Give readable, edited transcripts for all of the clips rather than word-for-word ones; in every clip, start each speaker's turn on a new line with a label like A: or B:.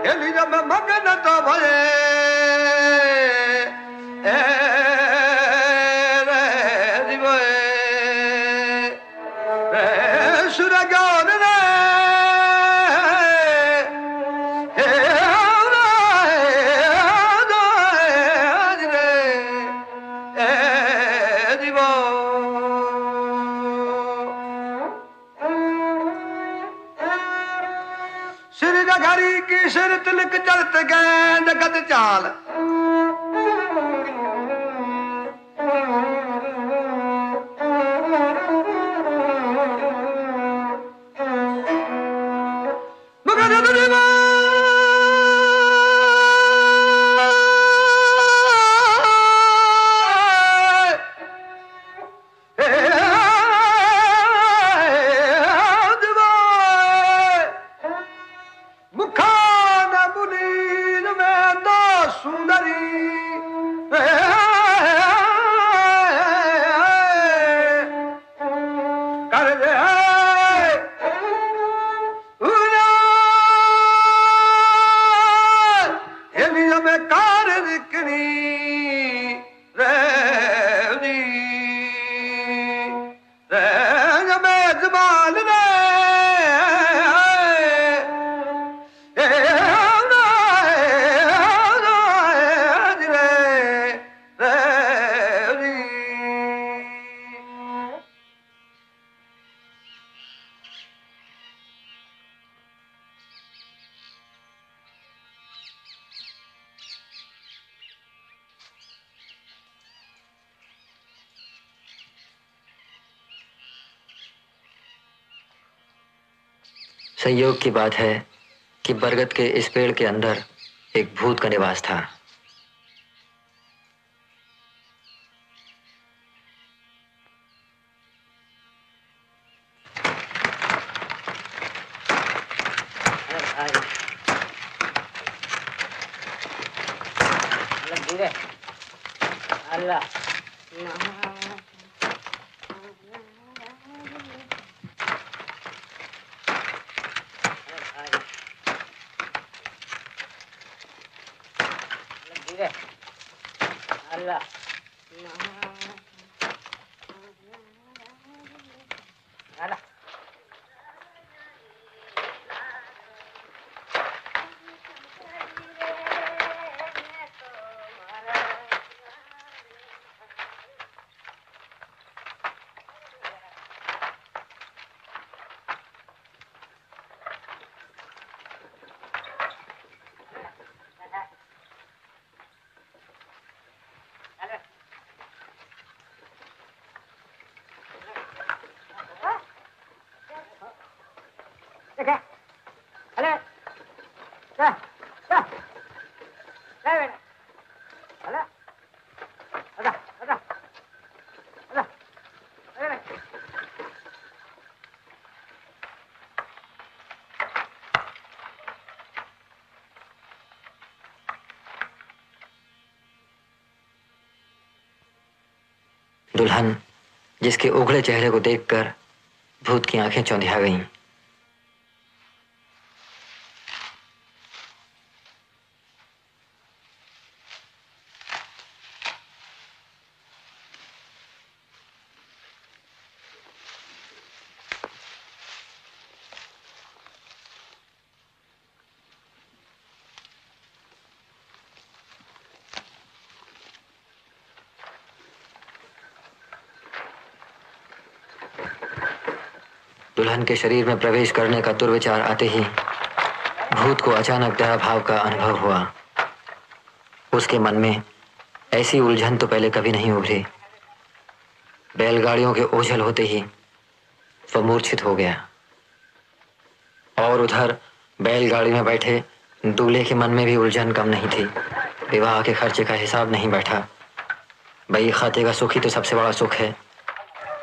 A: Eli जब मगन तो भये घरी की सिर तिलक चलत गेंद गद चाल
B: संयोग की बात है कि बरगद के इस पेड़ के अंदर एक भूत का निवास था। दुल्हन जिसके उघड़े चेहरे को देखकर भूत की आंखें चौंधिया गईं। दुल्हन के शरीर में प्रवेश करने का दुर्विचार आते ही भूत को अचानक दया भाव का अनुभव हुआ। उसके मन में ऐसी उलझन तो पहले कभी नहीं उभरी। बैलगाड़ियों के ओझल होते ही वह मूर्छित हो गया और उधर बैलगाड़ी में बैठे दूल्हे के मन में भी उलझन कम नहीं थी। विवाह के खर्चे का हिसाब नहीं बैठा। बही खाते का सुख ही तो सबसे बड़ा सुख है।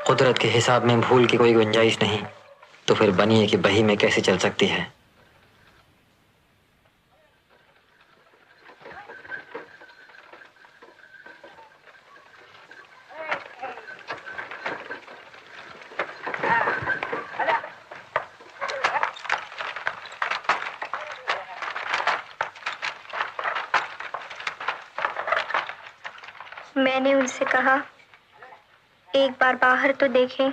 B: कुदरत के हिसाब में भूल की कोई गुंजाइश नहीं, तो फिर बनिए कि बही में कैसे चल सकती है।
C: मैंने उनसे कहा, एक बार बाहर तो देखें,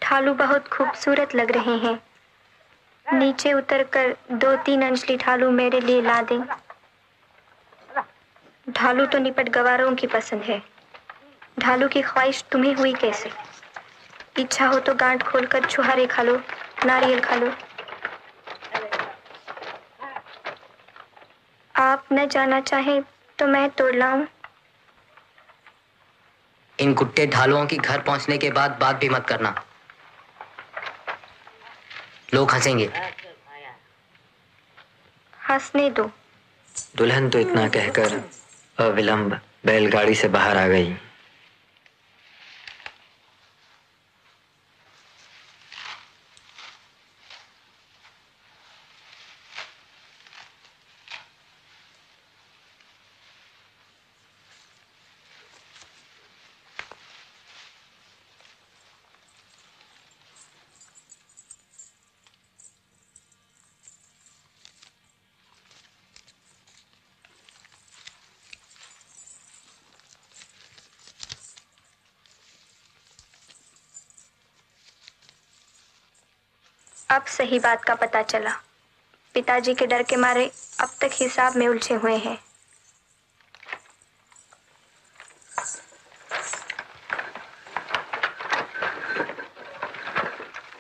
C: ढालू बहुत खूबसूरत लग रहे हैं। नीचे उतरकर 2-3 अंजलि ढालू मेरे लिए ला दें। ढालू तो निपट गवारों की पसंद है। ढालू की ख्वाहिश तुम्हें हुई कैसे? इच्छा हो तो गांठ खोलकर छुहारे खा लो, नारियल खा लो। आप न जाना चाहें तो मैं तोड़ लाऊं।
B: इन कुत्ते ढालुओं की घर पहुंचने के बाद बात भी मत करना, लोग हंसेंगे।
C: हंसने दो।
B: दुल्हन तो इतना कहकर अविलंब बैलगाड़ी से बाहर आ गई।
C: अब सही बात का पता चला। पिताजी के डर के मारे अब तक हिसाब में उलझे हुए हैं।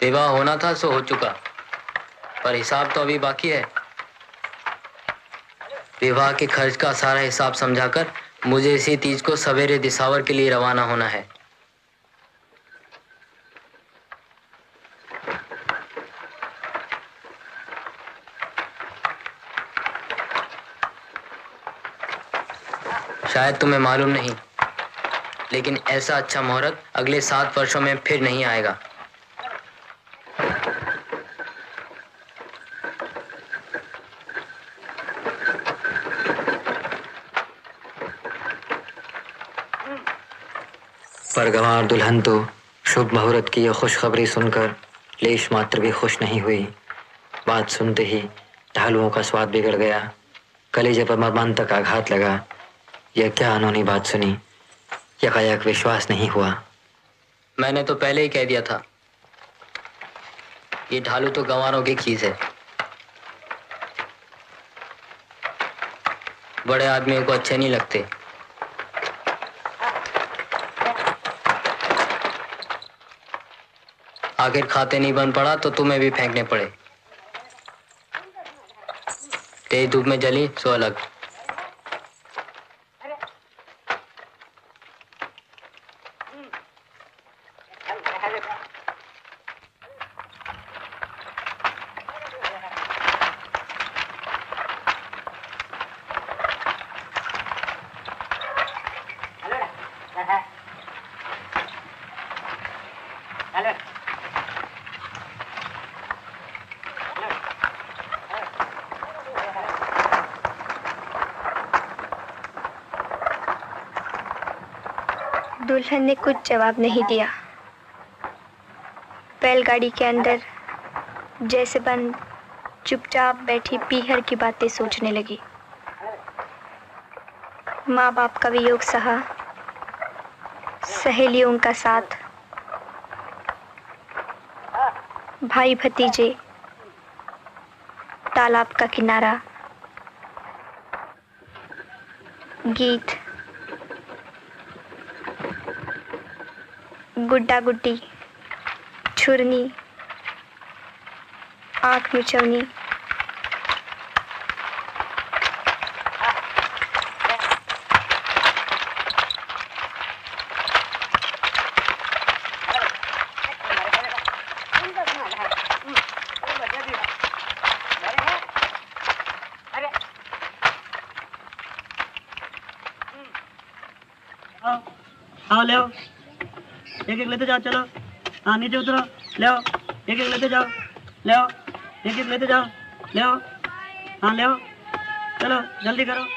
B: विवाह होना था सो हो चुका, पर हिसाब तो अभी बाकी है। विवाह के खर्च का सारा हिसाब समझाकर मुझे इसी तीज को सवेरे दिसावर के लिए रवाना होना है। शायद तुम्हें मालूम नहीं, लेकिन ऐसा अच्छा मुहूर्त अगले 7 वर्षों में फिर नहीं आएगा। पर गंवार दुल्हन तो शुभ मुहूर्त की यह खुशखबरी सुनकर लेश मात्र भी खुश नहीं हुई। बात सुनते ही ढालुओं का स्वाद बिगड़ गया। कलेजे पर मर्मांतक आघात लगा। यह क्या अनहोनी बात सुनी, यकायक विश्वास नहीं हुआ। मैंने तो पहले ही कह दिया था, ये ढालू तो गंवारों की चीज है। बड़े आदमियों को अच्छे नहीं लगते। आखिर खाते नहीं बन पड़ा तो तुम्हें भी फेंकने पड़े। तेज धूप में जली सो अलग।
C: दुल्हन ने कुछ जवाब नहीं दिया। बैलगाड़ी के अंदर जैसे बंद चुपचाप बैठी पीहर की बातें सोचने लगी। माँ बाप का वियोग सहा, सहेलियों का साथ, भाई भतीजे, तालाब का किनारा, गीत, गुड्डा गुड्डी, छुरनी, आँख मिचौनी,
D: आओ ले आओ, एक एक लेते जाओ। चलो हाँ नीचे उतरो, ले आओ, एक एक लेते जाओ, ले आओ, एक एक लेते जाओ, ले आओ, हाँ ले आओ, चलो जल्दी करो।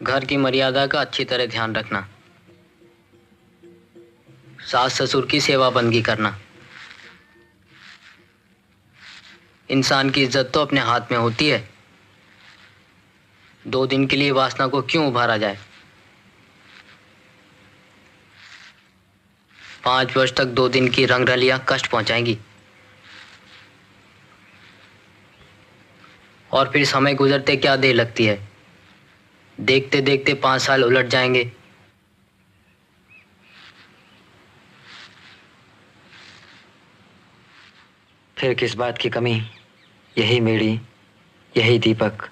E: घर की मर्यादा का अच्छी तरह ध्यान रखना, सास ससुर की सेवा बंदगी करना। इंसान की इज्जत तो अपने हाथ में होती है। 2 दिन के लिए वासना को क्यों उभारा जाए? 5 वर्ष तक 2 दिन की रंगरलियां कष्ट पहुंचाएंगी, और फिर समय गुजरते क्या देर लगती है। देखते देखते 5 साल उलट जाएंगे।
B: फिर किस बात की कमी? यही मेड़ी, यही दीपक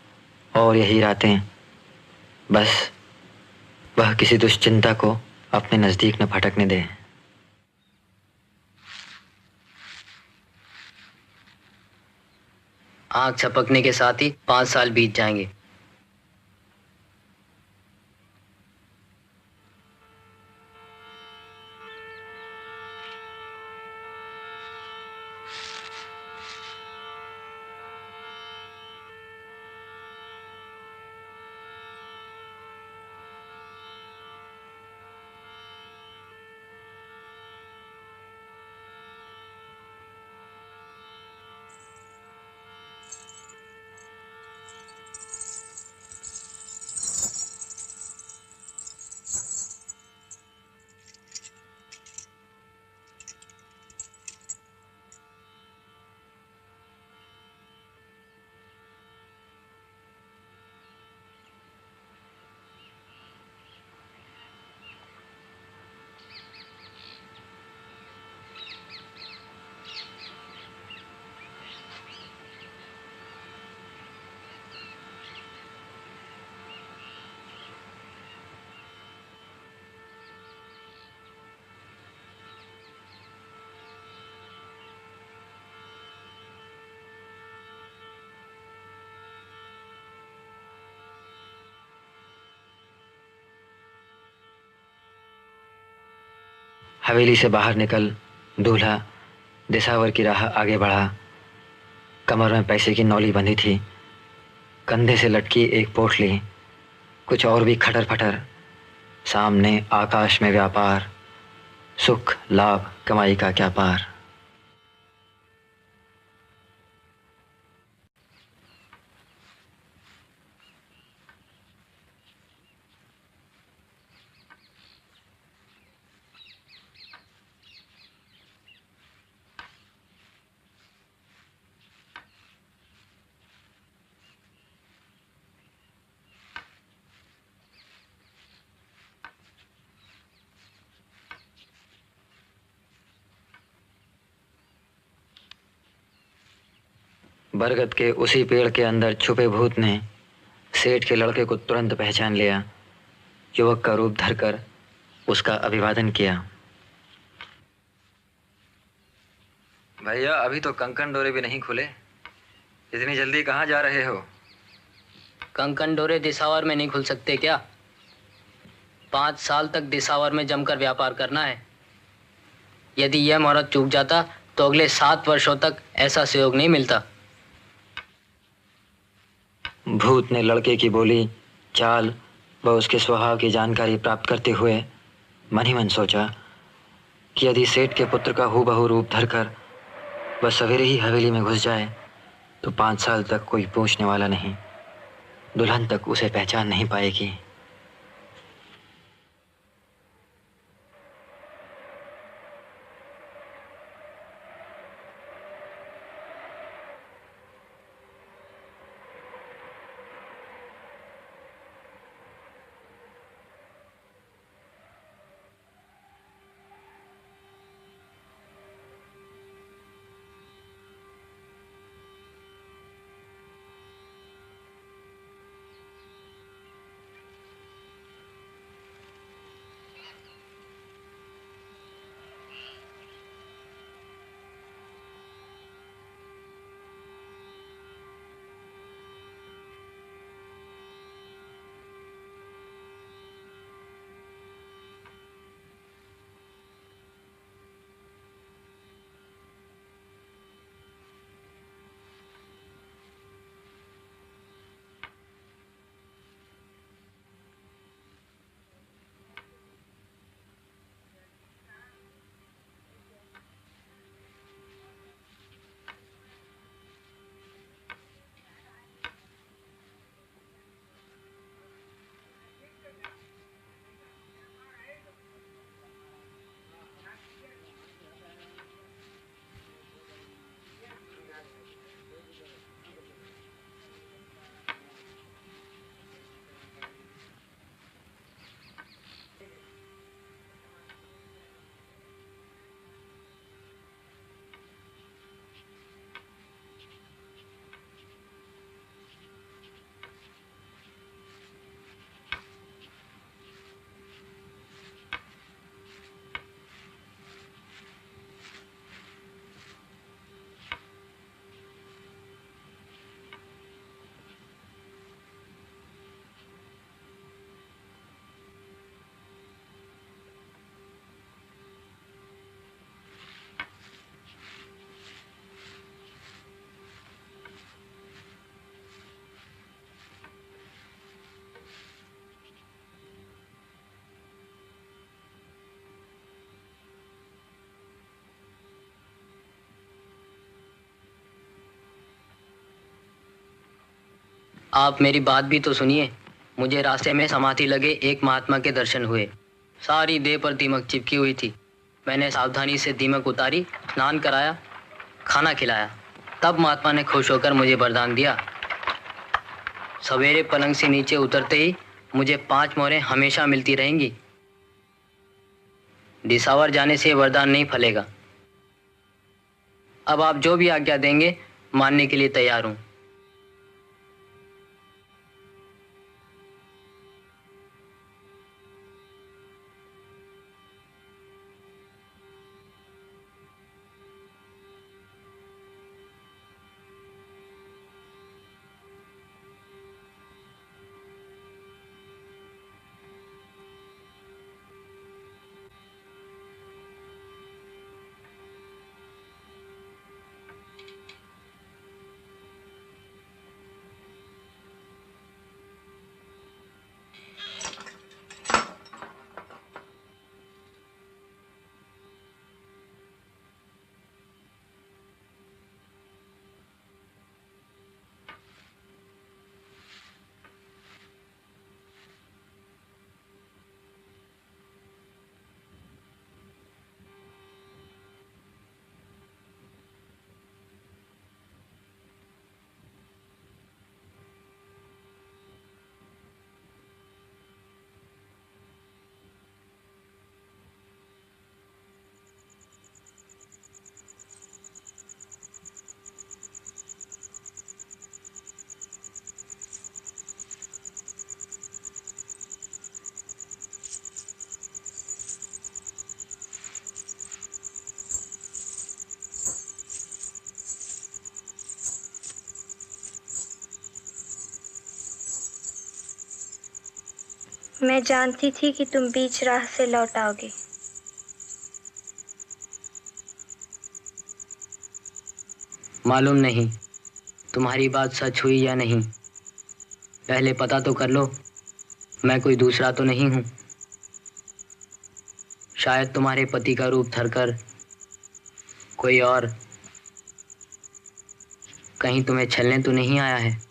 B: और यही रातें। बस वह किसी दुश्चिंता को अपने नजदीक न भटकने दे।
E: आंख झपकने के साथ ही 5 साल बीत जाएंगे।
B: हवेली से बाहर निकल दूल्हा दिसावर की राह आगे बढ़ा। कमर में पैसे की नौली बंधी थी, कंधे से लटकी एक पोटली, कुछ और भी खटर फटर। सामने आकाश में व्यापार, सुख लाभ कमाई का क्या पार। बरगद के उसी पेड़ के अंदर छुपे भूत ने सेठ के लड़के को तुरंत पहचान लिया। युवक का रूप धरकर उसका अभिवादन किया। भैया, अभी तो कंकन डोरे भी नहीं खुले, इतनी जल्दी कहाँ जा रहे हो?
E: कंकन डोरे दिसावर में नहीं खुल सकते क्या? 5 साल तक दिसावर में जमकर व्यापार करना है। यदि यह मुहूर्त चूक जाता तो अगले 7 वर्षों तक ऐसा सहयोग नहीं मिलता।
B: भूत ने लड़के की बोली, चाल व उसके स्वभाव की जानकारी प्राप्त करते हुए मन ही मन सोचा कि यदि सेठ के पुत्र का हूबहू रूप धरकर वह सवेरे ही हवेली में घुस जाए तो 5 साल तक कोई पूछने वाला नहीं, दुल्हन तक उसे पहचान नहीं पाएगी।
E: आप मेरी बात भी तो सुनिए। मुझे रास्ते में समाधि लगे एक महात्मा के दर्शन हुए। सारी देह पर दीमक चिपकी हुई थी। मैंने सावधानी से दीमक उतारी, स्नान कराया, खाना खिलाया। तब महात्मा ने खुश होकर मुझे वरदान दिया। सवेरे पलंग से नीचे उतरते ही मुझे 5 मोहरें हमेशा मिलती रहेंगी। दिसावर जाने से वरदान नहीं फलेगा। अब आप जो भी आज्ञा देंगे मानने के लिए तैयार हूं।
C: मैं जानती थी कि तुम बीच राह से लौट आओगे।
E: मालूम नहीं तुम्हारी बात सच हुई या नहीं। पहले पता तो कर लो, मैं कोई दूसरा तो नहीं हूं। शायद तुम्हारे पति का रूप धरकर कोई और कहीं तुम्हें छलने तो नहीं आया है।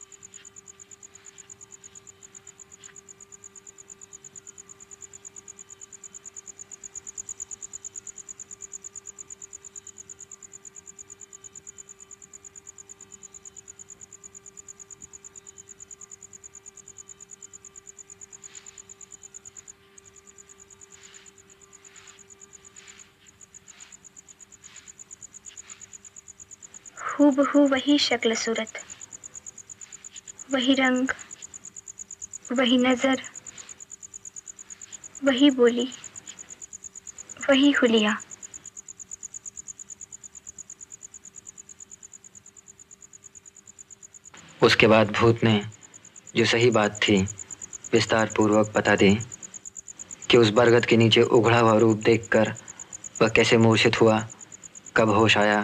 C: हूबहू वही शक्ल सूरत, वही रंग, वही नजर, वही बोली, वही हुलिया।
B: उसके बाद भूत ने जो सही बात थी विस्तार पूर्वक बता दी कि उस बरगद के नीचे उघड़ा हुआ रूप देखकर वह कैसे मूर्छित हुआ, कब होश आया,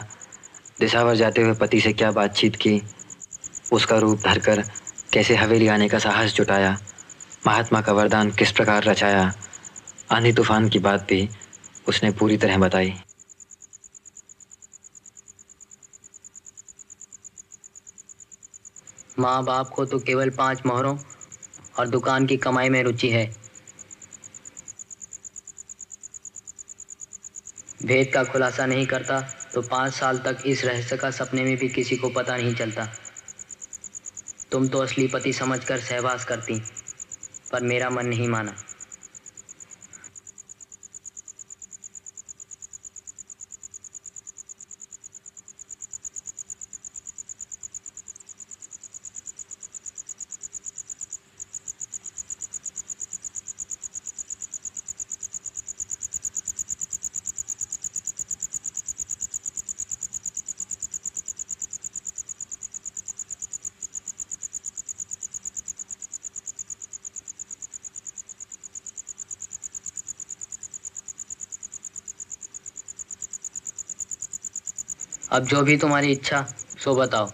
B: दिसावर जाते हुए पति से क्या बातचीत की, उसका रूप धरकर कैसे हवेली आने का साहस जुटाया, महात्मा का वरदान किस प्रकार रचाया, आंधी तूफान की बात भी उसने पूरी तरह बताई।
E: माँ बाप को तो केवल 5 मोहरों और दुकान की कमाई में रुचि है। भेद का खुलासा नहीं करता तो 5 साल तक इस रहस्य का सपने में भी किसी को पता नहीं चलता। तुम तो असली पति समझकर सहवास करती, पर मेरा मन नहीं माना। अब जो भी तुम्हारी इच्छा सो बताओ।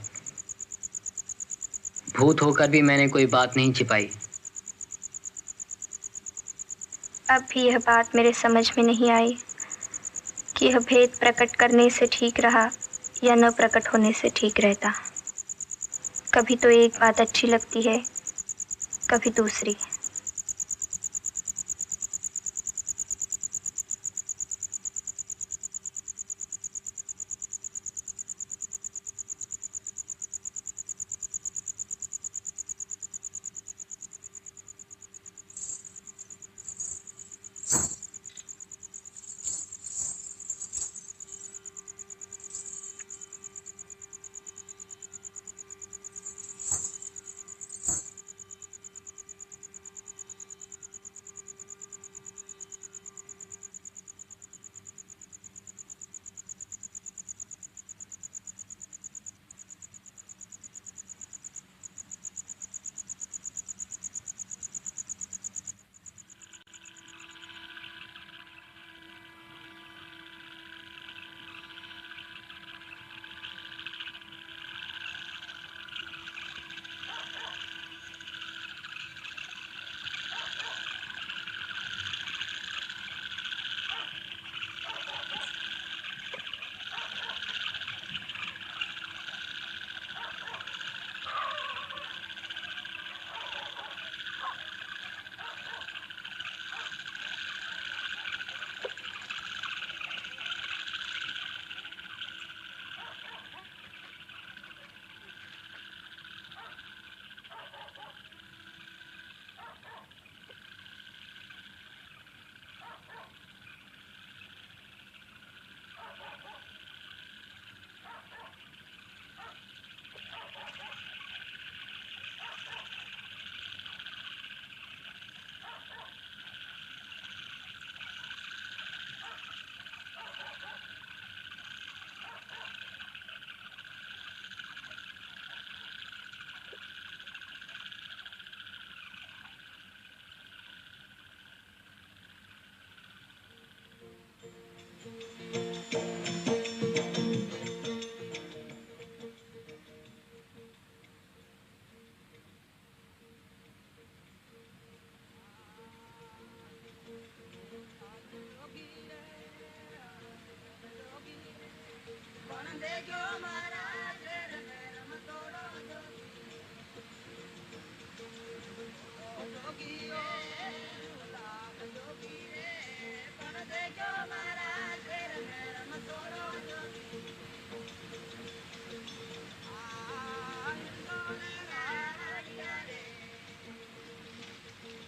E: भूत होकर भी मैंने कोई बात नहीं छिपाई।
C: अब भी यह बात मेरे समझ में नहीं आई कि यह भेद प्रकट करने से ठीक रहा या न प्रकट होने से ठीक रहता। कभी तो एक बात अच्छी लगती है, कभी दूसरी।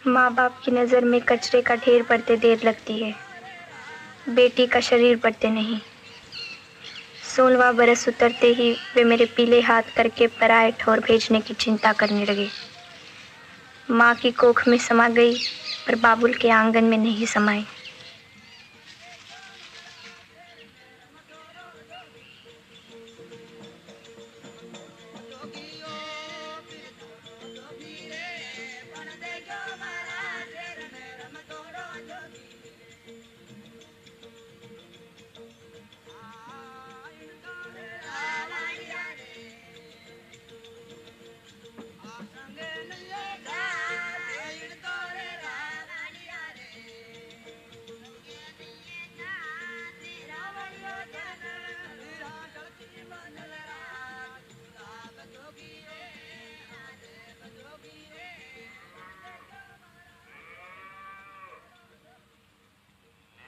C: माँ बाप की नज़र में कचरे का ढेर पड़ते देर लगती है, बेटी का शरीर पड़ते नहीं। 16वां बरस उतरते ही वे मेरे पीले हाथ करके पराए ठौर भेजने की चिंता करने लगे। माँ की कोख में समा गई पर बाबुल के आंगन में नहीं समाई।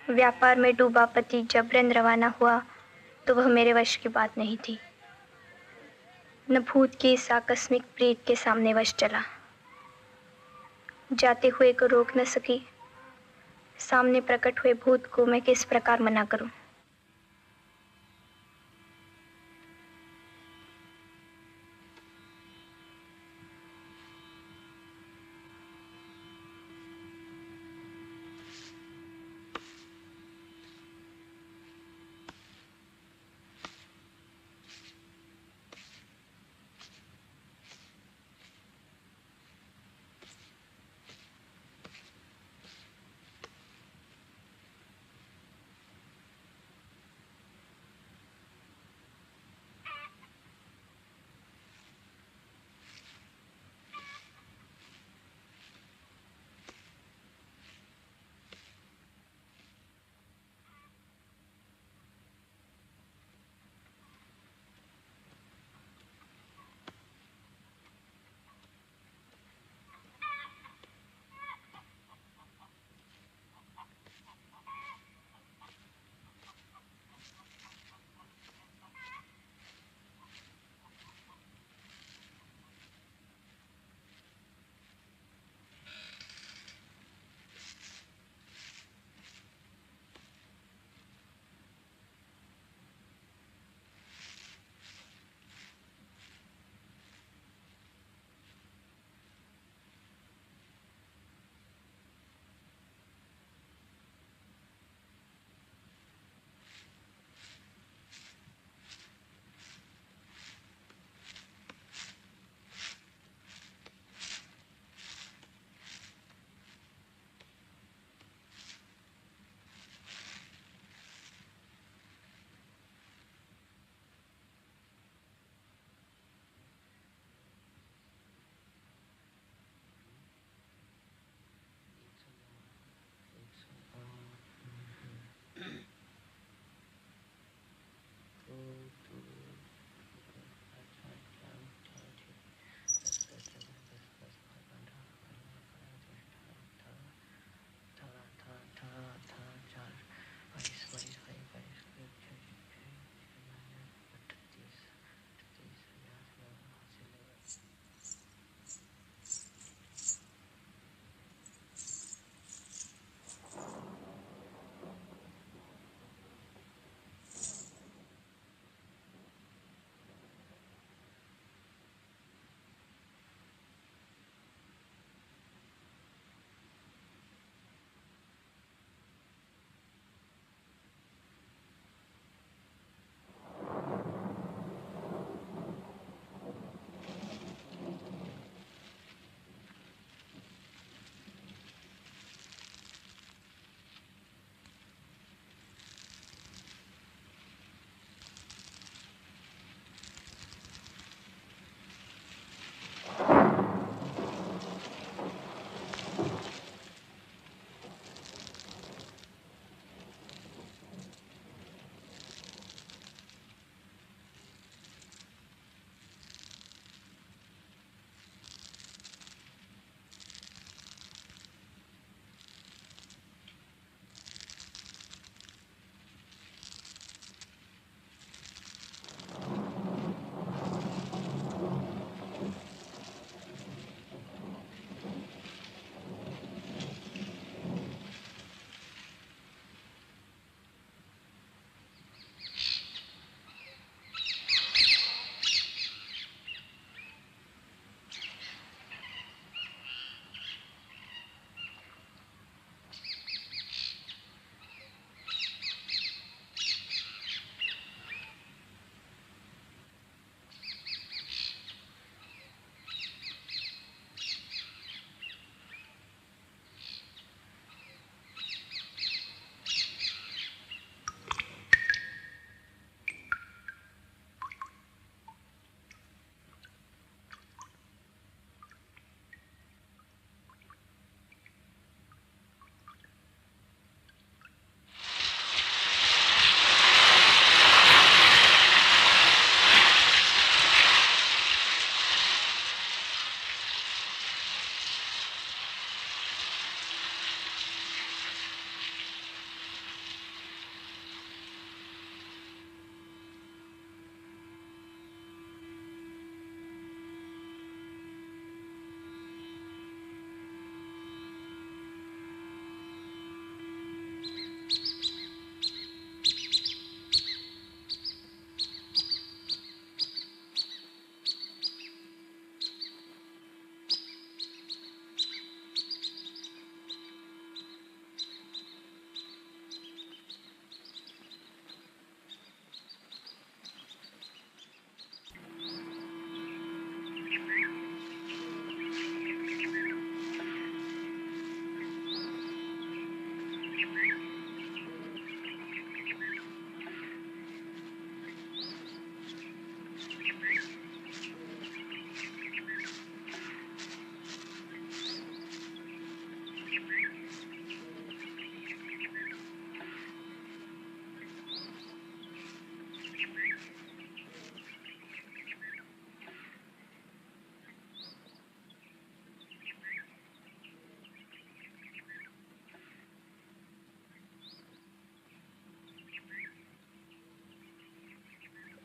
C: व्यापार में डूबा पति जबरन रवाना हुआ तो वह मेरे वश की बात नहीं थी, न भूत की इस आकस्मिक प्रीत के सामने वश चला। जाते हुए को रोक न सकी, सामने प्रकट हुए भूत को मैं किस प्रकार मना करूं।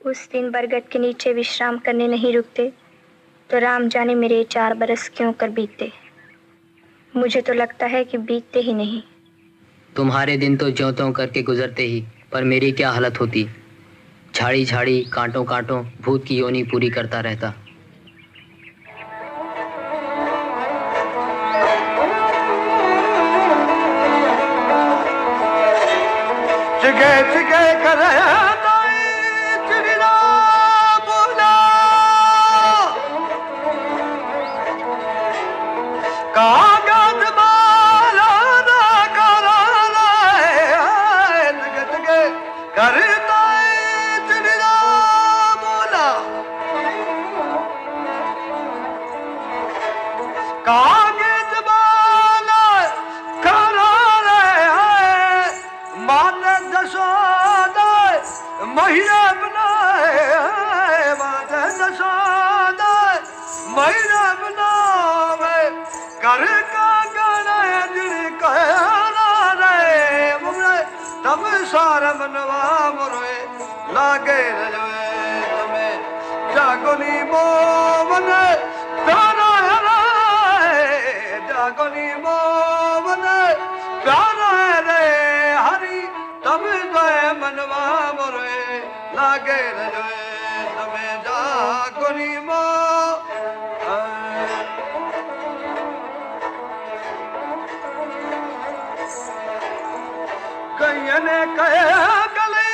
C: उस दिन बरगद के नीचे विश्राम करने नहीं रुकते तो राम जाने मेरे 4 बरस क्यों कर बीतते। मुझे तो लगता है कि बीतते ही नहीं।
E: तुम्हारे दिन तो ज्यों त्यों करके गुजरते ही, पर मेरी क्या हालत होती। झाड़ी झाड़ी कांटों कांटों भूत की योनी पूरी करता रहता।
A: चिगे चिगे करे चिड़िया बोला कागज माला ना करा चिगे चिगे करता चिड़िया बोला कागज माला करा माता दशोदा महिला बनाए माता दशोदा महिला बनावे कर का गाना दिल कहना रे मुरे तब सारा मनवा मुरे लागे रजवे तमे जागोनी मोवन प्यारा रे जागोनी मोवन प्यारा रे हरी तब गए मनवा मोरे लागे रजवे तमे जागोनी मो कईने कहे गले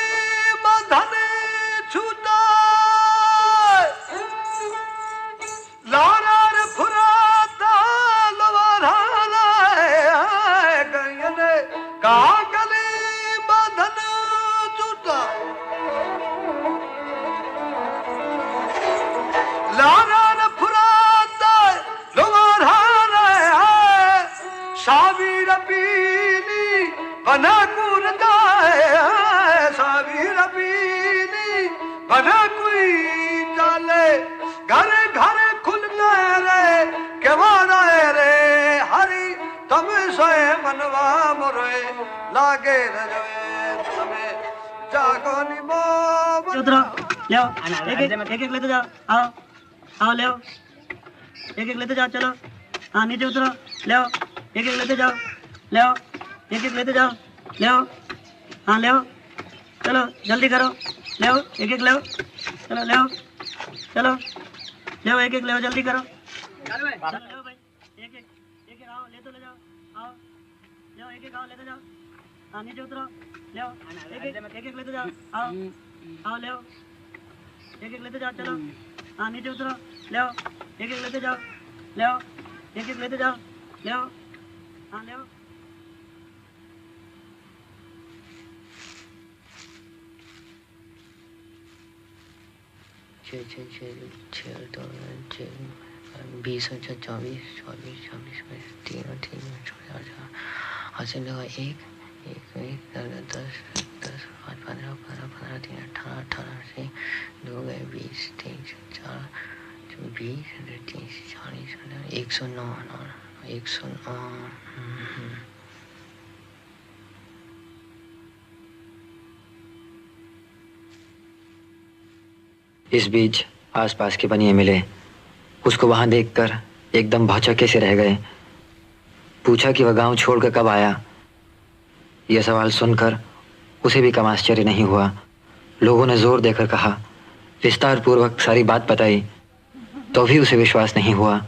A: बंधन छूटा लारार फुराता लवारा लाए कईने कहा गले बंधन छूटा लारार फुराता लवारा लाए सावीर पीनी बना कुरता सावीर पीनी बना कोई चाले घर घर खुलता रे केवाड़ा रे हरी तब सोए मनवा मोरे लागे रजवे तमे जागोनी मो
D: उतरो ले आओ एक लेते जाओ आओ आओ ले आओ एक लेते जाओ चलो। हाँ नीचे उतरो ले आओ एक लेते जाओ ले आओ एक लेते जाओ ले आओ। हाँ ले आओ चलो जल्दी करो ले आओ एक ले आओ चलो ले आओ चलो ले आओ एक ले आओ जल्दी करो चलो ले आओ भाई एक आओ ले तो ले जाओ आओ ले आओ एक आओ लेते जाओ। हाँ नीचे उतरो ले आओ एक लेते जाओ आओ आओ ले आओ एक लेते जाओ चलो। हाँ नीचे उतरो ले आओ एक लेते जाओ ले आओ एक लेते जाओ ले आओ। हाँ ले आओ
E: बीस 24 24 24 3 और 3 हासिल लगा एक 10 10 5 15 15 3 18 18 से 2 गए 20 3 4 20 30 40 109 109।
B: इस बीच आसपास के बनिए मिले। उसको वहां देखकर एकदम भौचक्के से रह गए। पूछा कि वह गांव छोड़कर कब आया। यह सवाल सुनकर उसे भी कम आश्चर्य नहीं हुआ। लोगों ने जोर देकर कहा, विस्तार पूर्वक सारी बात बताई, तो भी उसे विश्वास नहीं हुआ।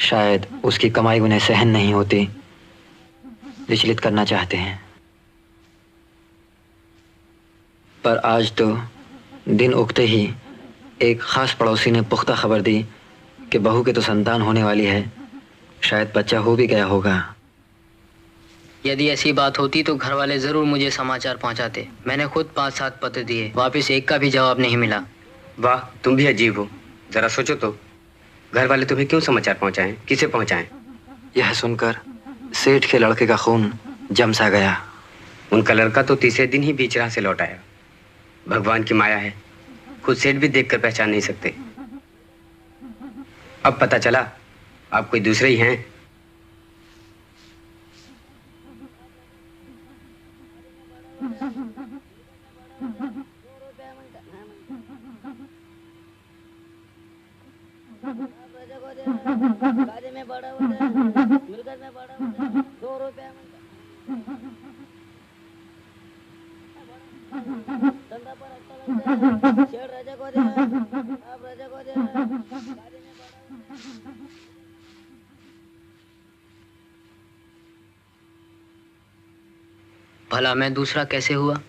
B: शायद उसकी कमाई उन्हें सहन नहीं होती, विचलित करना चाहते हैं। पर आज तो दिन उगते ही एक खास पड़ोसी ने पुख्ता खबर दी कि बहू के तो संतान होने वाली है, शायद बच्चा हो भी गया होगा।
E: यदि ऐसी बात होती तो घर वाले जरूर मुझे समाचार पहुंचाते। मैंने खुद 5-7 पत्र दिए, वापस एक का भी जवाब नहीं मिला।
F: वाह, तुम भी अजीब हो। जरा सोचो तो, घर वाले तुम्हें क्यों समाचार पहुंचाएं, किसे पहुंचाएं?
B: यह सुनकर सेठ के लड़के का खून जम सा गया।
F: उनका लड़का तो तीसरे दिन ही बीच राह से लौट आया। भगवान की माया है, खुद सेठ भी देखकर पहचान नहीं सकते। अब पता चला आप कोई दूसरे ही हैं।
D: गाड़ी में बड़ा होता है, मिलकर में बड़ा होता है, 2 रुपया धंधा पर अच्छा लगता है, शेर राजा को दे, आप राजा को दे, गाड़ी में बड़ा होता है।
E: भला मैं दूसरा कैसे हुआ?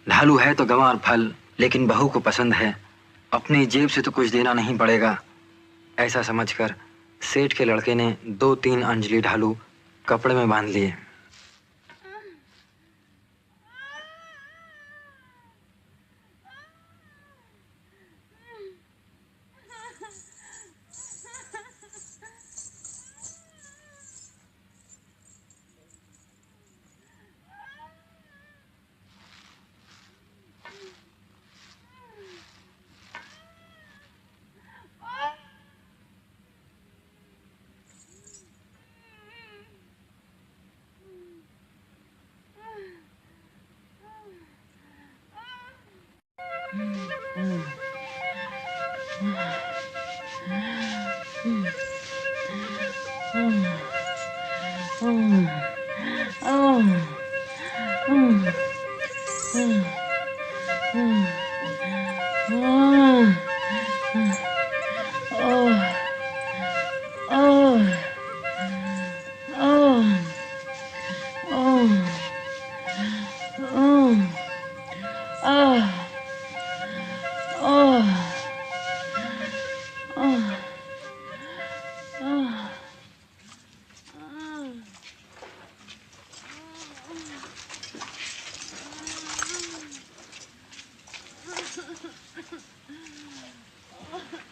B: ढालू है तो गंवार फल, लेकिन बहू को पसंद है। अपनी जेब से तो कुछ देना नहीं पड़ेगा। ऐसा समझकर सेठ के लड़के ने 2-3 अंजलि ढालू कपड़े में बांध लिए।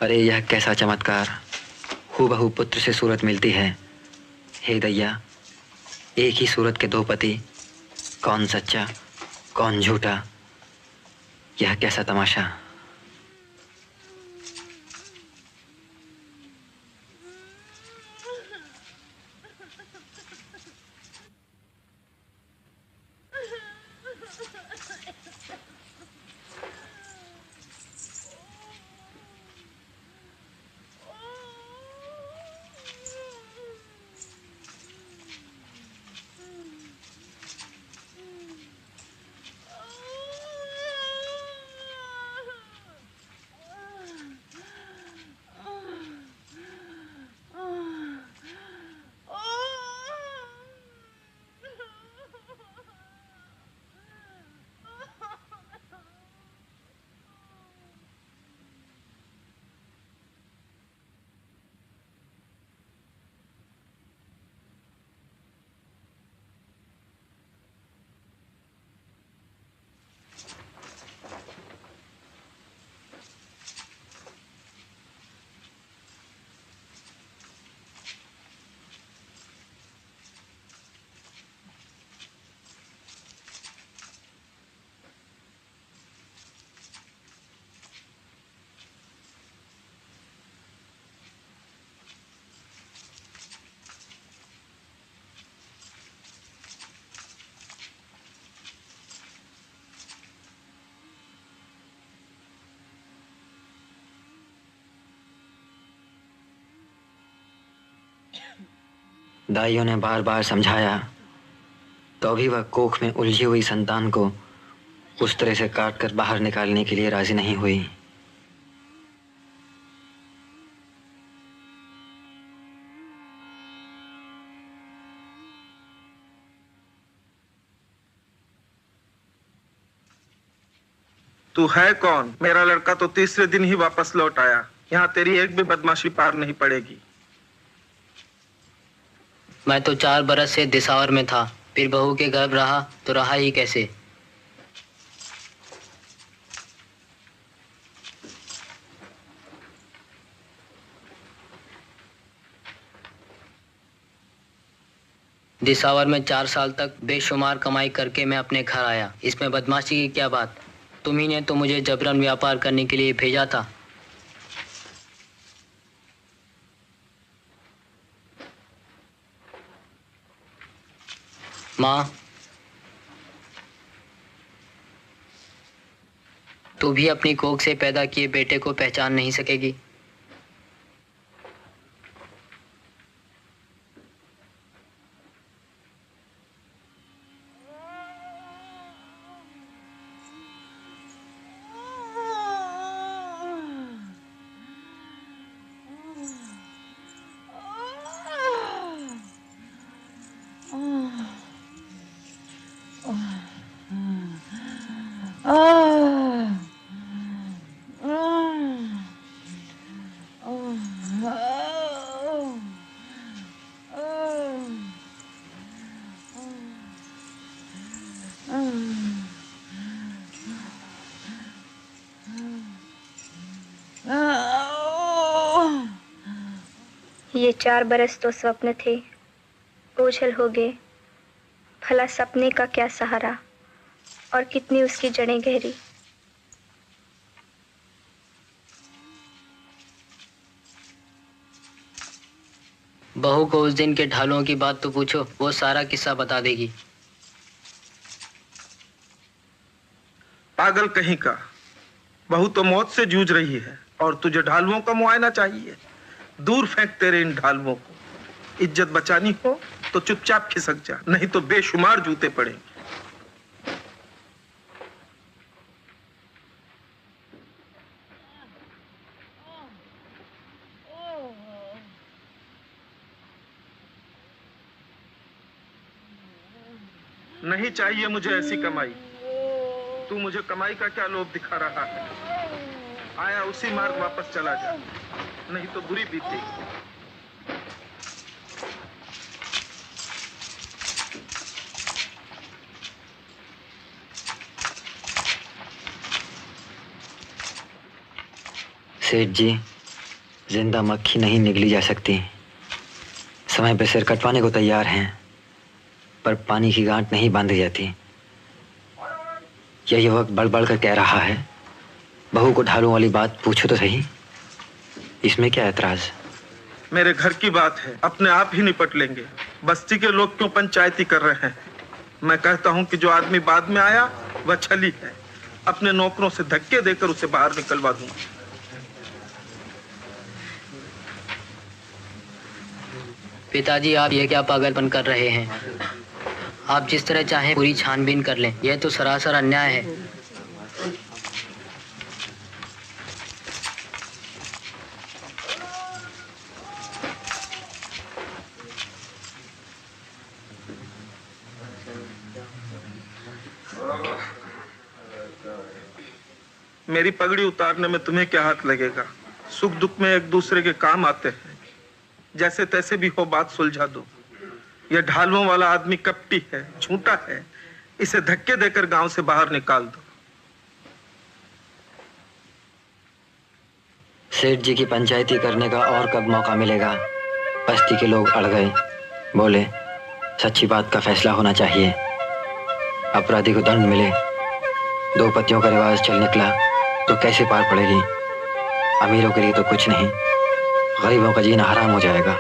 B: अरे यह कैसा चमत्कार! हूबहू पुत्र से सूरत मिलती है। हे दैया, एक ही सूरत के दो पति, कौन सच्चा कौन झूठा? यह कैसा तमाशा! दाइयों ने बार बार समझाया तो भी वह कोख में उलझी हुई संतान को उस तरह से काट कर बाहर निकालने के लिए राजी नहीं हुई।
G: तू है कौन? मेरा लड़का तो तीसरे दिन ही वापस लौट आया। यहाँ तेरी एक भी बदमाशी पार नहीं पड़ेगी।
E: मैं तो 4 बरस से दिसावर में था, फिर बहू के गर्भ रहा तो रहा ही कैसे। दिसावर में 4 साल तक बेशुमार कमाई करके मैं अपने घर आया। इसमें बदमाशी की क्या बात? तुम्ही ने तो मुझे जबरन व्यापार करने के लिए भेजा था। माँ, तू भी अपनी कोख से पैदा किए बेटे को पहचान नहीं सकेगी।
C: ये 4 बरस तो स्वप्न थे, ओझल हो गए। भला सपने का क्या सहारा और कितनी उसकी जड़ें गहरी।
E: बहू को उस दिन के ढालों की बात तो पूछो, वो सारा किस्सा बता देगी।
G: पागल कहीं का, बहू तो मौत से जूझ रही है और तुझे ढालुओं का मुआयना चाहिए। दूर फेंक तेरे इन ढालुओं को। इज्जत बचानी हो तो चुपचाप खिसक जा, नहीं तो बेशुमार जूते पड़ेंगे। नहीं चाहिए मुझे ऐसी कमाई। तू मुझे कमाई का क्या लोभ दिखा रहा है? आया उसी मार्ग वापस चला जा, नहीं तो बुरी बीतेगी।
B: सेठ जी, जिंदा मक्खी नहीं निगली जा सकती। समय पे सिर कटवाने को तैयार हैं, पर पानी की गांठ नहीं बांधी जाती। यह युवक बढ़ बढ़ कर कह रहा है, बहू को ढालू वाली बात पूछो तो सही। इसमें क्या ऐतराज?
G: मेरे घर की बात है, अपने आप ही निपट लेंगे। बस्ती के लोग क्यों पंचायती कर रहे हैं? मैं कहता हूं कि जो आदमी बाद में आया वह छली है। अपने नौकरों से धक्के देकर उसे बाहर निकलवा दूंगा।
E: पिताजी, आप ये क्या पागलपन कर रहे हैं? आप जिस तरह चाहें पूरी छानबीन कर लें, यह तो सरासर अन्याय है।
G: मेरी पगड़ी उतारने में तुम्हें क्या हाथ लगेगा? सुख दुख में एक दूसरे के काम आते हैं। जैसे तैसे भी हो बात सुलझा दो। यह ढालुओं वाला आदमी कपटी है, झूठा है। इसे धक्के देकर गांव से बाहर निकाल दो।
B: सेठ जी की पंचायती करने का और कब मौका मिलेगा? बस्ती के लोग अड़ गए, बोले सच्ची बात का फैसला होना चाहिए, अपराधी को दंड मिले। दो पतियों का रिवाज चल निकला तो कैसे पार पड़ेगी? अमीरों के लिए तो कुछ नहीं, गरीबों का जीना हराम हो जाएगा।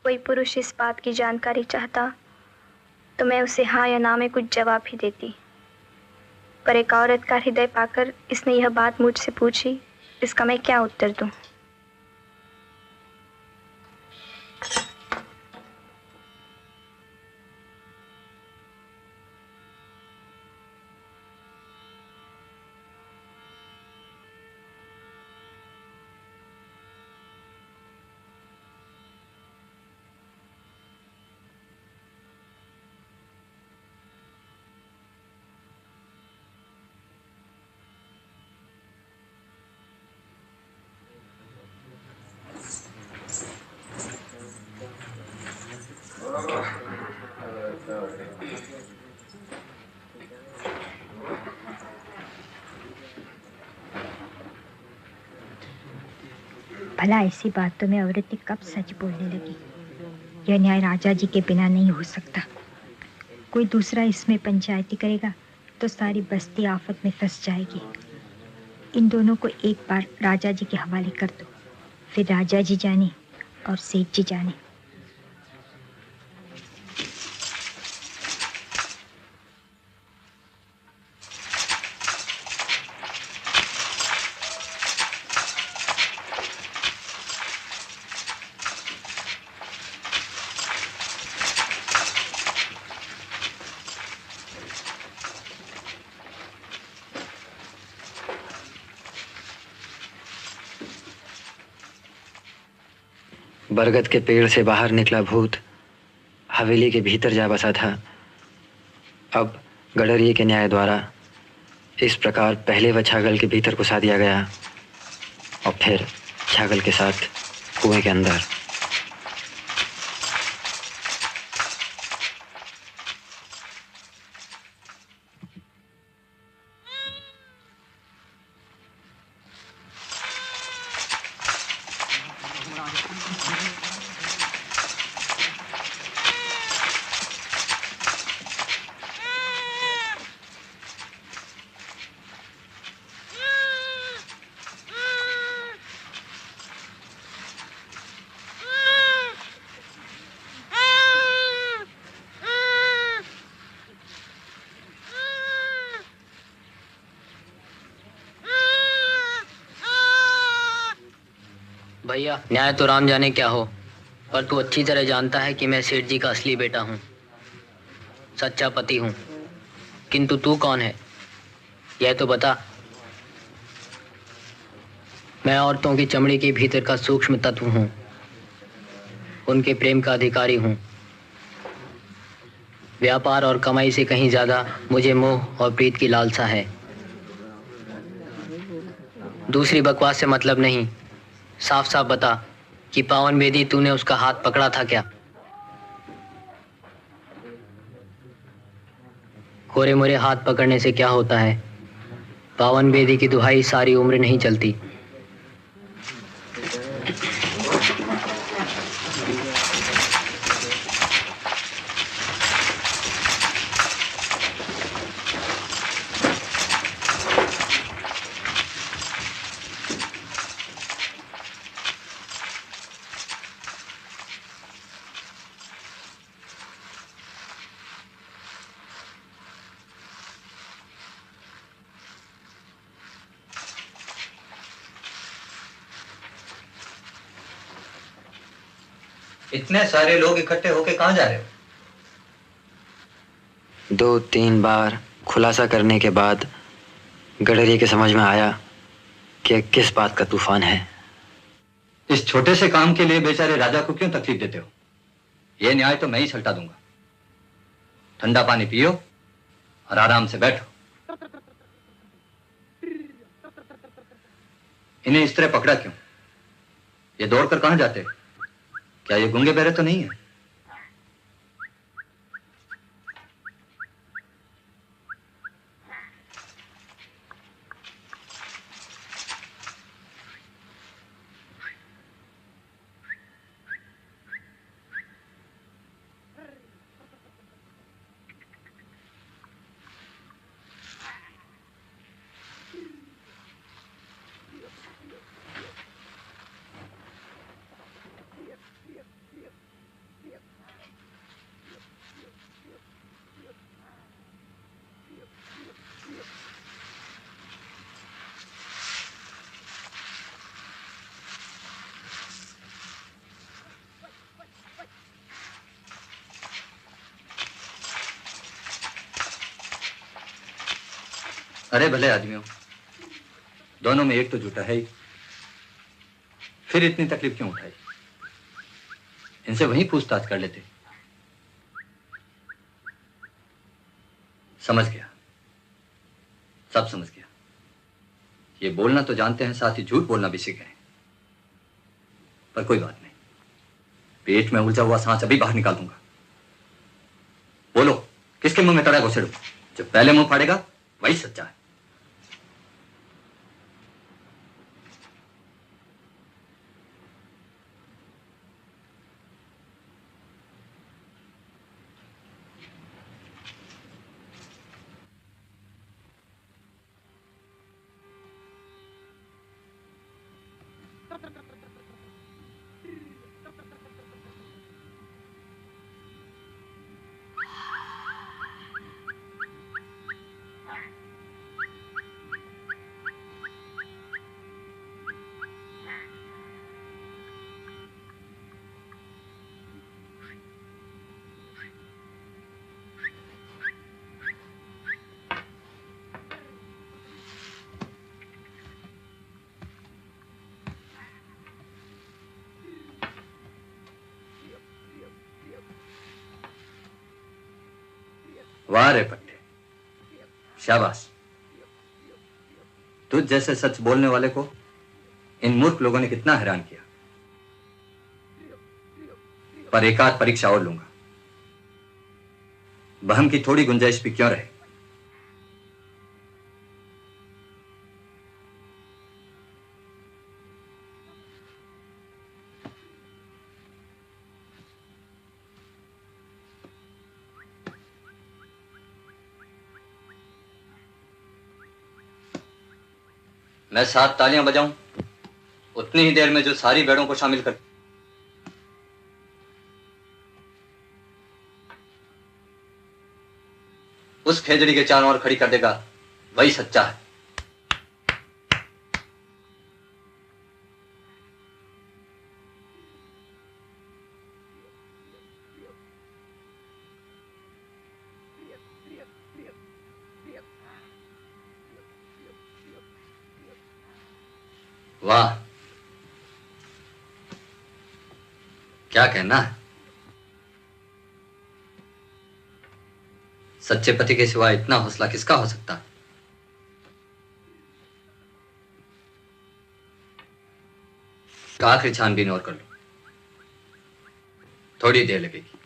C: कोई पुरुष इस बात की जानकारी चाहता तो मैं उसे हाँ या ना में कुछ जवाब ही देती, पर एक औरत का हृदय पाकर इसने यह बात मुझसे पूछी, इसका मैं क्या उत्तर दूं?
H: भला ऐसी बातों में औरतें कब सच बोलने लगी? यह न्याय राजा जी के बिना नहीं हो सकता। कोई दूसरा इसमें पंचायती करेगा तो सारी बस्ती आफत में फंस जाएगी। इन दोनों को एक बार राजा जी के हवाले कर दो, फिर राजा जी जाने और सेठ जी जाने।
B: बरगद के पेड़ से बाहर निकला भूत हवेली के भीतर जा बसा था। अब गडरिये के न्याय द्वारा इस प्रकार पहले वह छागल के भीतर घुसा दिया गया और फिर छागल के साथ कुएं के अंदर।
E: भैया न्याय तो राम जाने क्या हो, पर तू अच्छी तरह जानता है कि मैं सेठ जी का असली बेटा हूँ, सच्चा पति हूँ। किंतु तू कौन है यह तो बता। मैं औरतों की चमड़ी के भीतर का सूक्ष्म तत्व हूँ, उनके प्रेम का अधिकारी हूँ। व्यापार और कमाई से कहीं ज्यादा मुझे मोह और प्रीत की लालसा है। दूसरी बकवास से मतलब नहीं, साफ साफ बता कि पावन बेदी तूने उसका हाथ पकड़ा था क्या? कोरे मोरे हाथ पकड़ने से क्या होता है? पावन बेदी की दुहाई सारी उम्र नहीं चलती।
B: इतने सारे लोग इकट्ठे होके कहाँ जा रहे हो? 2-3 बार खुलासा करने के बाद गडरिया के समझ में आया कि किस बात का तूफान है।
I: इस छोटे से काम के लिए बेचारे राजा को क्यों तकलीफ देते हो? यह न्याय तो मैं ही सल्टा दूंगा। ठंडा पानी पियो और आराम से बैठो। इन्हें इस तरह पकड़ा क्यों? ये दौड़कर कहां जाते? क्या ये गूंगे बहरे तो नहीं है? अरे भले आदमियों, दोनों में एक तो झूठा है ही, फिर इतनी तकलीफ क्यों उठाई? इनसे वहीं पूछताछ कर लेते। समझ गया, सब समझ गया। ये बोलना तो जानते हैं, साथ ही झूठ बोलना भी सीख गए। पर कोई बात नहीं, पेट में उलझा हुआ सांस अभी बाहर निकाल दूंगा। बोलो, किसके मुंह में तड़ा घुसेड़ूं? जो पहले मुंह फाड़ेगा वही सच्चा है। वाह रे पट्टे, शाबाश। तुझ जैसे सच बोलने वाले को इन मूर्ख लोगों ने कितना हैरान किया। पर एक आध परीक्षा और लूंगा, बहम की थोड़ी गुंजाइश भी क्यों रहे। मैं 7 तालियां बजाऊं उतनी ही देर में जो सारी बेड़ों को शामिल कर उस खेजड़ी के चारों ओर खड़ी कर देगा, वही सच्चा है। वाह, क्या कहना है। सच्चे पति के सिवा इतना हौसला किसका हो सकता है। आखिरी छानबीन और कर लो, थोड़ी देर लगेगी।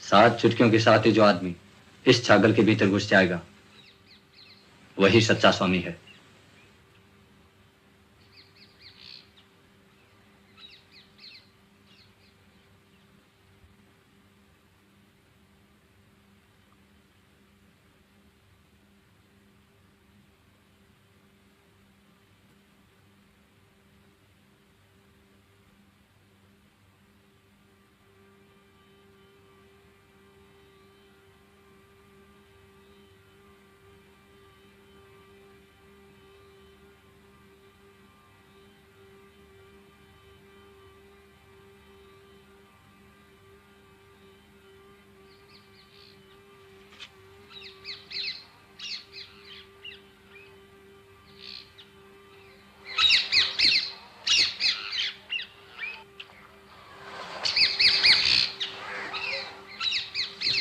I: सात चुटकियों के साथ ही जो आदमी इस छागल के भीतर घुस जाएगा वही सच्चा स्वामी है।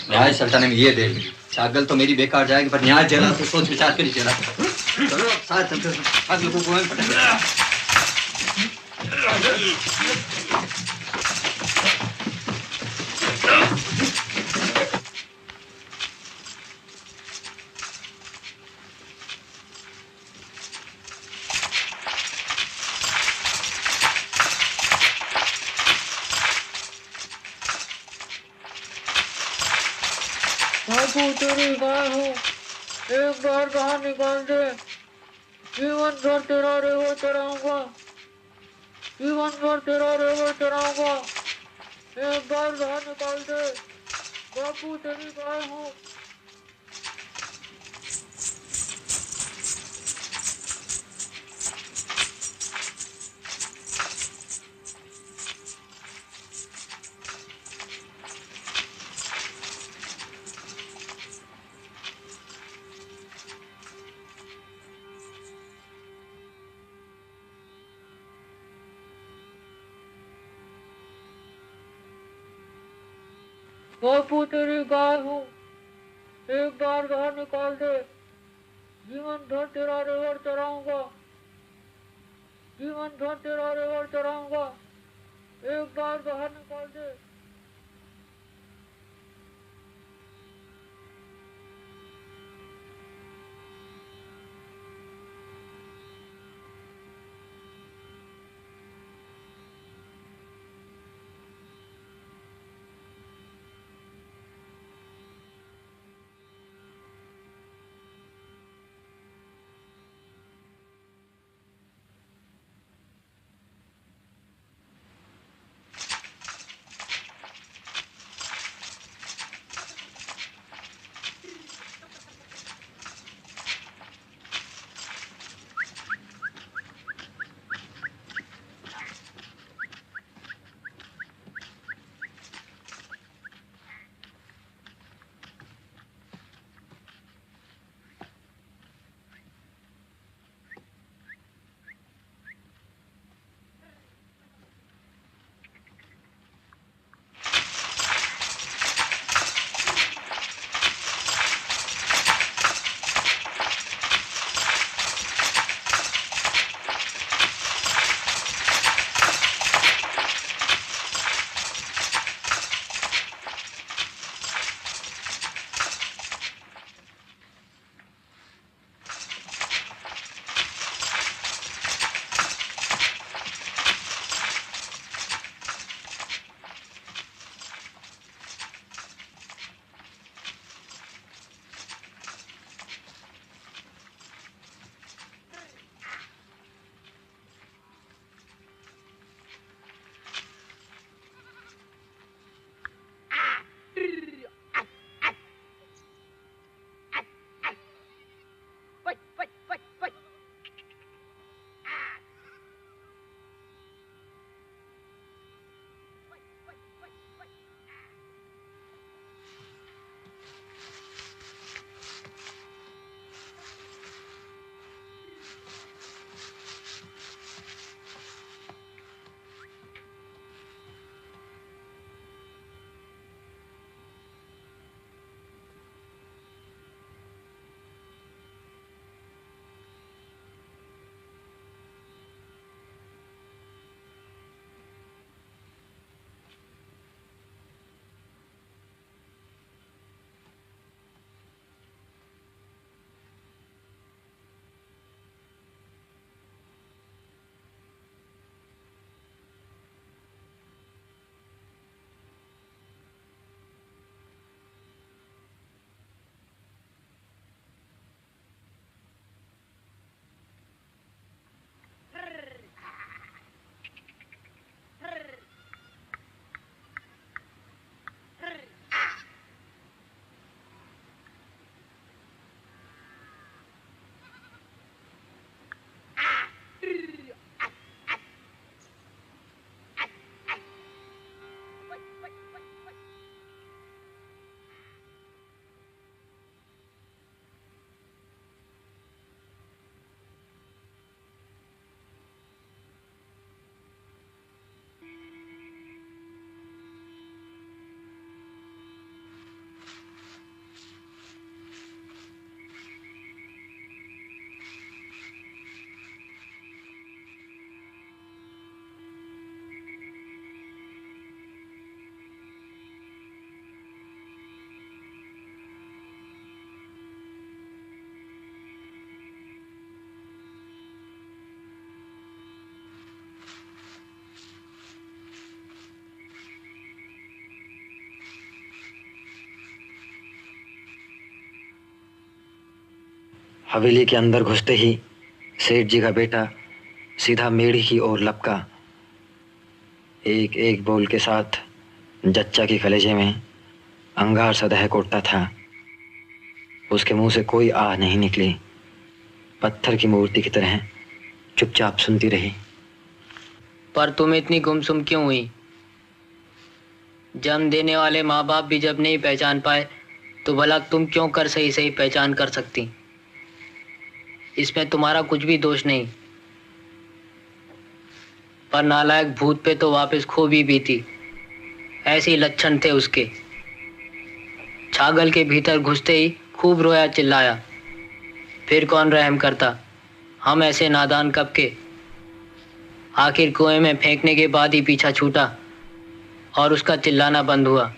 I: न्याय सल्टाने में ये देर लगी। छागल तो मेरी बेकार जाएगी, पर न्याय जला तो सोच विचार कर ही जला। चलो साथ चलते हैं, आज लोगों को
J: तेरी गाय हूँ, एक बार बाहर निकाल दे, जीवन भर तेरा रेवड़ चढ़ाऊंगा, जीवन भर तेरा रेवड़ चढ़ाऊंगा, एक बार बाहर निकाल दे, बापू तेरी गाय हूँ। बापू तेरी गाय हूँ, एक बार बाहर निकाल दे, जीवन भर तेरा रेवड़ चढ़ाऊंगा, जीवन भर तेरा रेवड़ चढ़ाऊंगा, एक बार बाहर निकाल दे।
B: हवेली के अंदर घुसते ही सेठ जी का बेटा सीधा मेढ़ी की ओर लपका। एक एक बोल के साथ जच्चा के कलेजे में अंगार सा दहक उठता था। उसके मुंह से कोई आह नहीं निकली। पत्थर की मूर्ति की तरह चुपचाप सुनती रही।
E: पर तुम इतनी गुमसुम क्यों हुई? जन्म देने वाले माँ बाप भी जब नहीं पहचान पाए तो भला तुम क्यों कर सही सही पहचान कर सकती? इसमें तुम्हारा कुछ भी दोष नहीं। पर नालायक भूत पे तो वापस खो भी बीती। ऐसे ही लक्षण थे उसके। छागल के भीतर घुसते ही खूब रोया चिल्लाया। फिर कौन रहम करता? हम ऐसे नादान कब के। आखिर कुएं में फेंकने के बाद ही पीछा छूटा और उसका चिल्लाना बंद हुआ।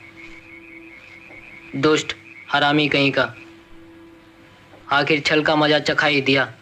E: दुष्ट हरामी कहीं का। आखिर छल का मजा चखा ही दिया।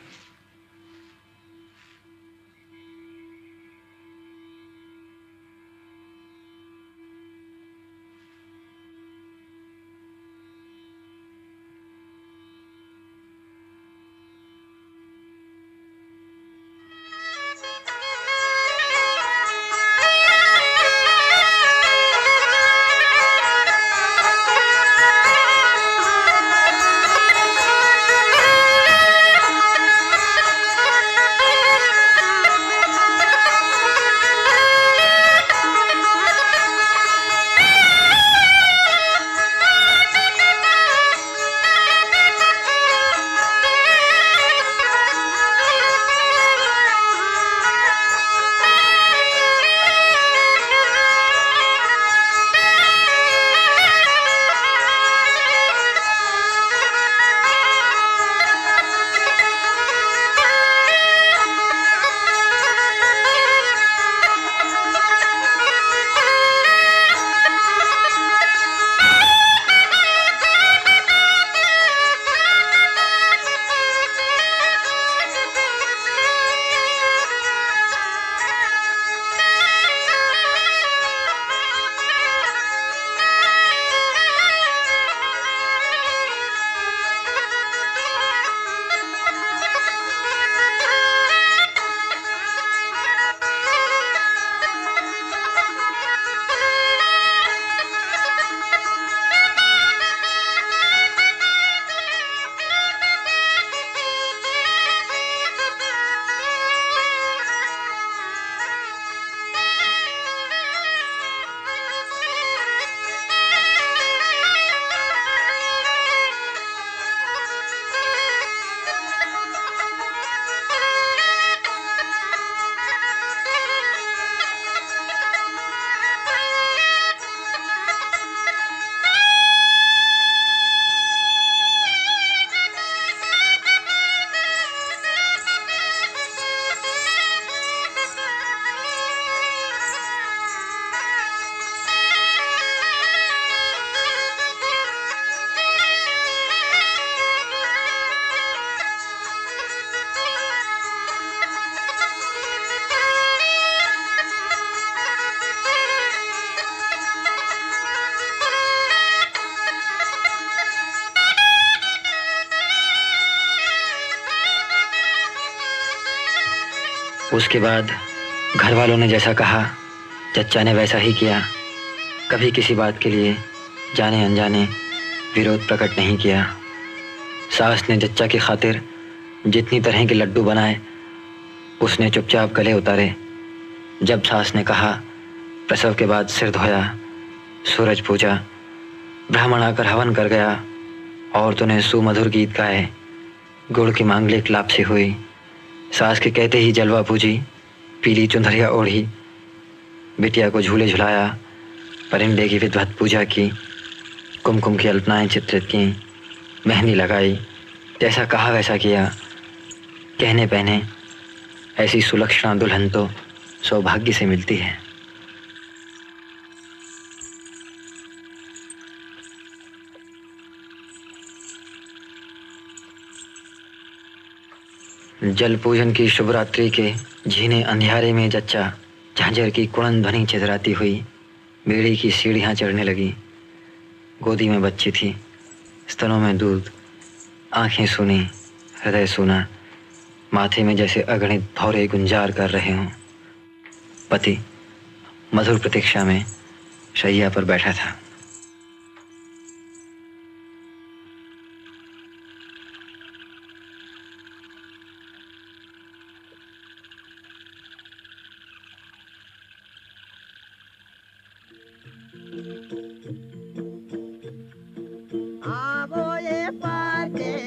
B: उसके बाद घर वालों ने जैसा कहा चच्चा ने वैसा ही किया। कभी किसी बात के लिए जाने अनजाने विरोध प्रकट नहीं किया। सास ने चच्चा की खातिर जितनी तरह के लड्डू बनाए उसने चुपचाप गले उतारे। जब सास ने कहा प्रसव के बाद सिर धोया, सूरज पूजा, ब्राह्मण आकर हवन कर गया, औरतों ने सुमधुर गीत गाए, गुड़ की मांगलिक लापसी हुई, सास के कहते ही जलवा पूजी, पीली चुंदरिया ओढ़ी, बिटिया को झूले झुलाया, परिंदे की विद्वत पूजा की, कुमकुम की अल्पनाएं चित्रित की, मेहंदी लगाई, जैसा कहा वैसा किया। कहने पहने ऐसी सुलक्षणा दुल्हन तो सौभाग्य से मिलती है। जल पूजन की शुभ रात्रि के झीने अंधियारे में जच्चा झांझर की कुड़न ध्वनि चितराती हुई बेड़ी की सीढ़ियाँ चढ़ने लगी। गोदी में बच्ची थी, स्तनों में दूध, आंखें सूनी, हृदय सुना, माथे में जैसे अगणित भौरे गुंजार कर रहे हों। पति मधुर प्रतीक्षा में शैया पर बैठा था।
J: Avoye parte,